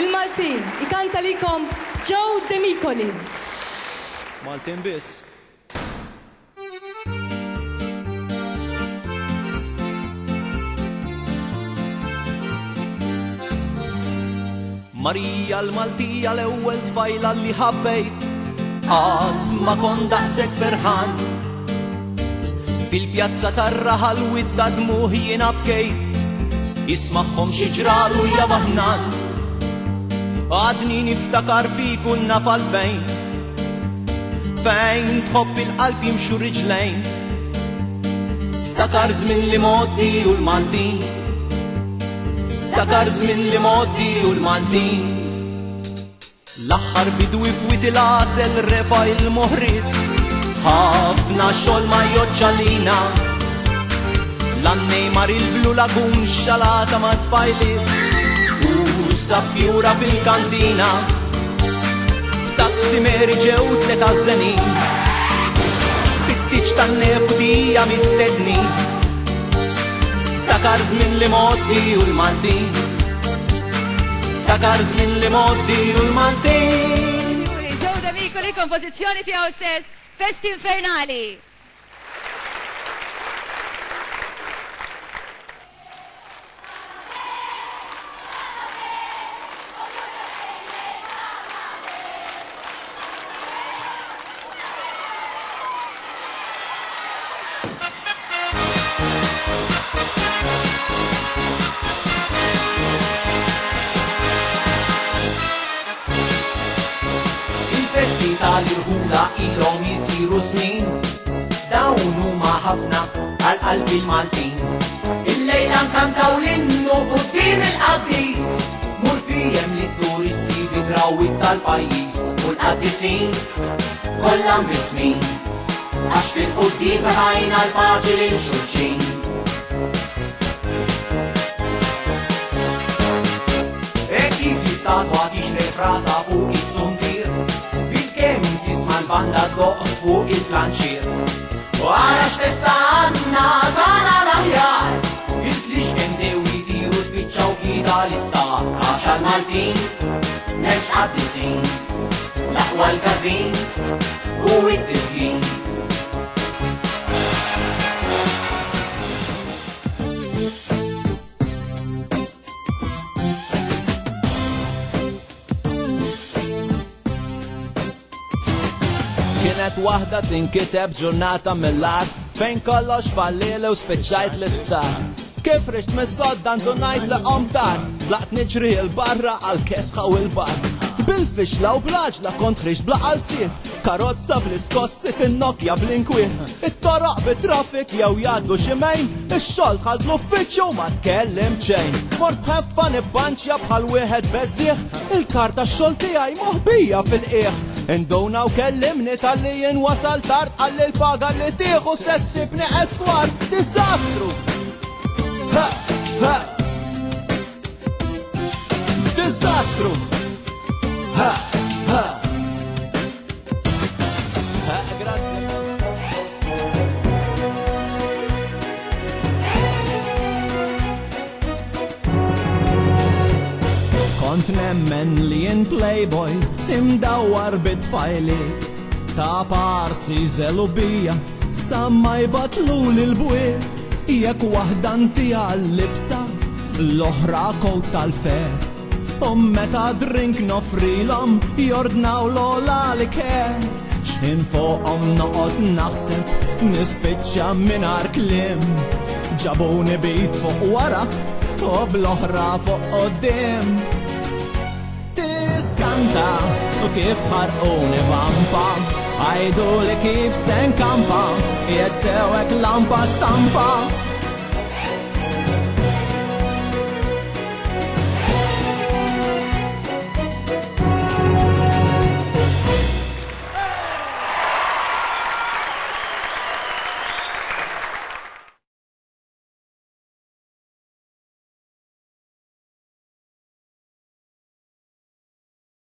Il-Maltin ikanta likom Joe Demicoli. Maltin biss. Marija l-Maltija l-ewwel tfajla li ħabbejt għad ma kon daqsek ferħan fil-pjazza tar-raħal widda dmuħ jiena bkejt jismagħhom xi ġraru jabaħnan għadni niftakar fiku nafal fejn tħobb il-qalb jimxu riġlejn ftakar żmien li moddi u l-Maltin ftakar żmien li moddi u l-Maltin l-aħħar bidwi f'wit il-għasel refa il-moħrid ħafna xogħol ma joċċalina l-annejmar il-blu lagun xalata ma tfajliet u saffjura fil-kantina taksimeri ġew tlet għażenin fit-tiġ tan-nebdija mistedni ftakar żmien li moddi u l-Maltin ftakar żmien li moddi u l-Maltin. Joe Demicoli, kompożizzjoni tiegħu stess, Festi Infernali. Tal-irħula ilhom jisiru snin dawn huma ħafna għal-qalbi l-Maltin il-lejla nkantaw l-innu quddiem il-qaddis mur fijem li t-turisti bidrawit tal-pajjiż u l-qaddisin kollha mrismin għax fil-quddisa ħajna l-paċi lil xulxin. Kif l-istatwa tixref rasa fuq it-suntir banda doq fuq il-planċir u għara x'testa għanna tana l-aħjar il-tlix kendew jitiru spiċċaw fida l-istar għax għal-Maltin nefx qaddisin l-aqwa l-kazin u it-tisjin. Kienet waħda tinkiteb ġurnata mill-ar fejn kollox fallil u spiċċajt l-isptar. Kif rixt mis-sodda ntu ngħid li qomtar tlaqt niġri l-barra għal-kesħa u l-bar. Bil-fixla u blaġla kont rixt bla qalziet karozza bl-iskossi tin-nokja bl-inkwiet. It-toroq bit-trafik jew jgħaddu ximejn ix-xogħol ħadd l-uffiċċju ma tkellim xejn. Mort ħeffa nibbanċja bħal wieħed beżieħ il-karta x-xogħol tiegħi moħbija fil-qiegħ. Induna u kellimni tal-li jien wasal tard għalli l-paga li tieħu sessibni eskwar. Disastru! Ha! Ha! Disastru! Ha! Ha! Ha! Grazie. Kont nemmen li in Playboy imdawwar bit-tfajliet ta' parsi zelubija samma jbatlu l-bwiet jekk waħdanti għall-libsa l-oħra kot tal-fer u meta drink nofrilhom jordnaw l-ola li ker x'in fuqhom noqgħod naħseb nispiċċa mingħajr kliem ġabuni bit fuq wara u bl-oħra fuq quddiem. Tiskanta u kif ħarquni vampa għajdu li kif sen kampa jgħid sewek lampa stampa